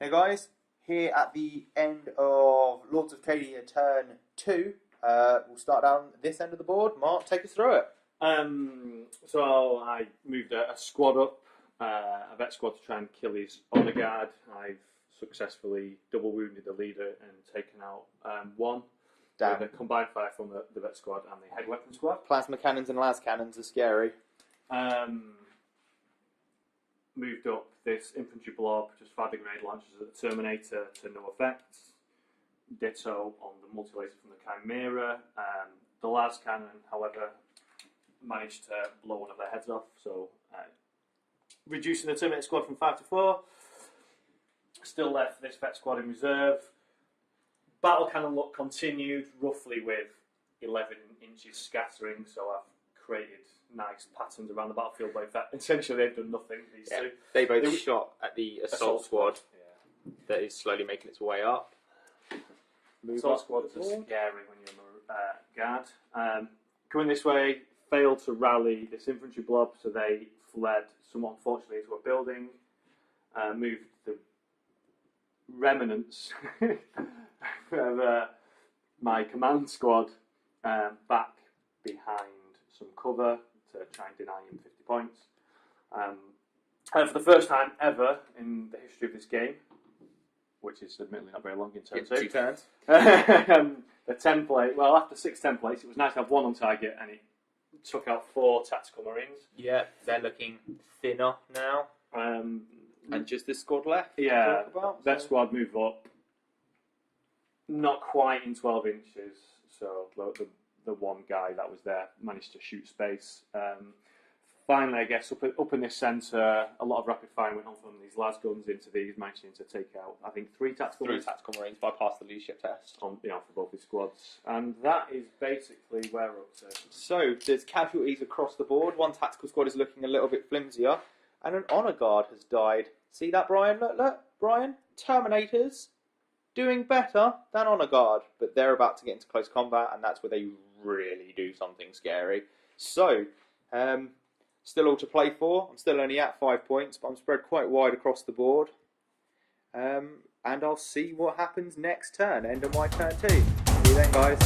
Hey guys, here at the end of Lords of Cadia turn 2, we'll start down this end of the board. Mark, take us through it. So I moved a squad up, a vet squad to try and kill his honor guard. I've successfully double wounded the leader and taken out one. Damn. With a combined fire from the vet squad and the head weapon squad. Plasma cannons and las cannons are scary. Moved up this infantry blob, just fired the grenade launchers at the Terminator to no effect. Ditto on the multi-laser from the Chimera. The las cannon, however, managed to blow one of their heads off, so reducing the Terminator squad from 5 to 4. Still left this vet squad in reserve. Battle cannon look continued, roughly with 11 inches scattering, so I've created nice patterns around the battlefield. But essentially, they've done nothing, these two. They both shot at the assault squad that is slowly making its way up. Assault squads are scary when you're on guard. Going this way, failed to rally this infantry blob, so they fled somewhat unfortunately into a building. Moved the remnants of my command squad back behind some cover to try and deny him 50 points. For the first time ever in the history of this game, which is admittedly not very long in turn 2. 2 turns. The template, well, after 6 templates, it was nice to have one on target, and it took out 4 tactical marines. Yeah, they're looking thinner now. And just this squad left. Yeah, that squad moved up. Not quite in 12 inches, so the one guy that was there managed to shoot space. Finally, I guess, up in this centre, a lot of rapid fire went on from these las guns into these, managing to take out, I think, 3 tactical marines. 3 tactical marines bypassed the leadership test. For both these squads. And that is basically where we're up to. So, there's casualties across the board. One tactical squad is looking a little bit flimsier. And an honour guard has died. See that, Brian? Look, Brian. Terminators doing better than honour guard. But they're about to get into close combat, and that's where they really do something scary. So, still all to play for. I'm still only at 5 points, but I'm spread quite wide across the board. And I'll see what happens next turn. End of my turn 2. See you then, guys.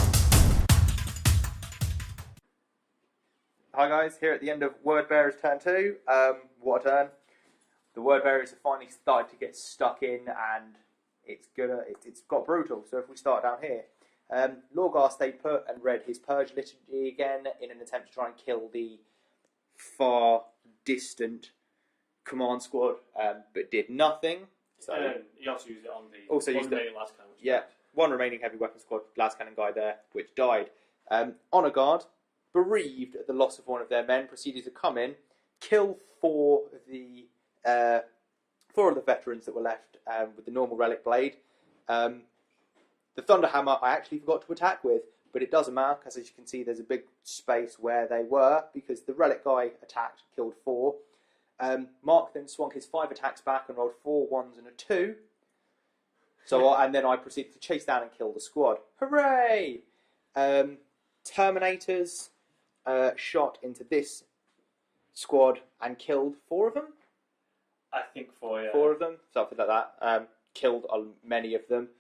Hi guys, here at the end of Word Bearer's turn 2. What a turn. The Word Bearers have finally started to get stuck in, and it's got brutal. So if we start down here. Lorgar stayed put and read his Purge Liturgy again in an attempt to try and kill the far distant command squad, but did nothing. So he also used it on the remaining las cannon. Yeah, one remaining heavy weapon squad las cannon guy there, which died. Honour guard, bereaved at the loss of one of their men, proceeded to come in, kill 4 of the veterans that were left with the normal relic blade. The Thunderhammer I actually forgot to attack with, but it doesn't matter, because as you can see there's a big space where they were, because the relic guy attacked, killed 4. Mark then swung his 5 attacks back and rolled 4 1s and a 2. And then I proceeded to chase down and kill the squad. Hooray! Terminators shot into this squad and killed 4 of them. I think 4, yeah. 4 of them, something like that. Killed many of them.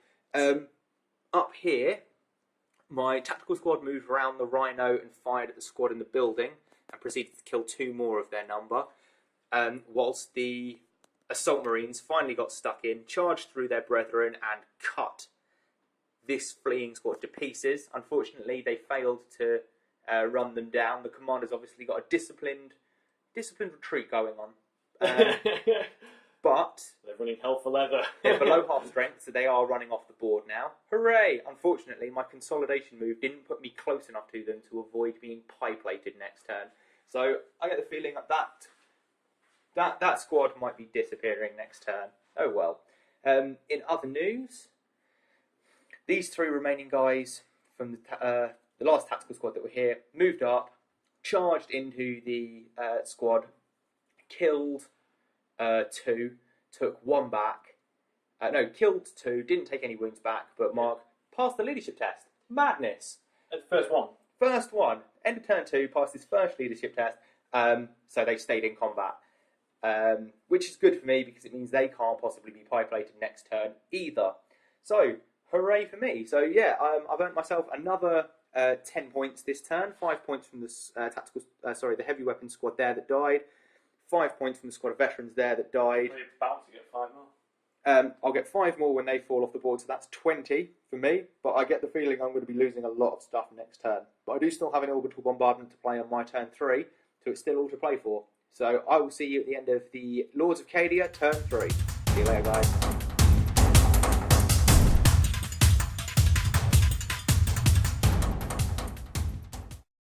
Up here, my tactical squad moved around the Rhino and fired at the squad in the building and proceeded to kill 2 more of their number. Whilst the Assault Marines finally got stuck in, charged through their brethren and cut this fleeing squad to pieces. Unfortunately, they failed to run them down. The commander's obviously got a disciplined retreat going on. But they're running hell for leather. They're below half strength, so they are running off the board now. Hooray! Unfortunately, my consolidation move didn't put me close enough to them to avoid being pie-plated next turn. So I get the feeling that squad might be disappearing next turn. Oh well. In other news, these 3 remaining guys from the last tactical squad that were here moved up, charged into the squad, killed 2, took 1 back. Killed 2, didn't take any wounds back, but Mark passed the leadership test. Madness. First one. First one. End of turn 2, passed his first leadership test, so they stayed in combat. which is good for me because it means they can't possibly be pie-plated next turn either. So, hooray for me. So yeah, I've earned myself another 10 points this turn, 5 points from the the heavy weapon squad there that died, 5 points from the squad of veterans there that died. You're about to get 5 more. I'll get 5 more when they fall off the board, so that's 20 for me, but I get the feeling I'm going to be losing a lot of stuff next turn. But I do still have an orbital bombardment to play on my turn 3, so it's still all to play for. So I will see you at the end of the Lords of Cadia, turn 3. See you later, guys.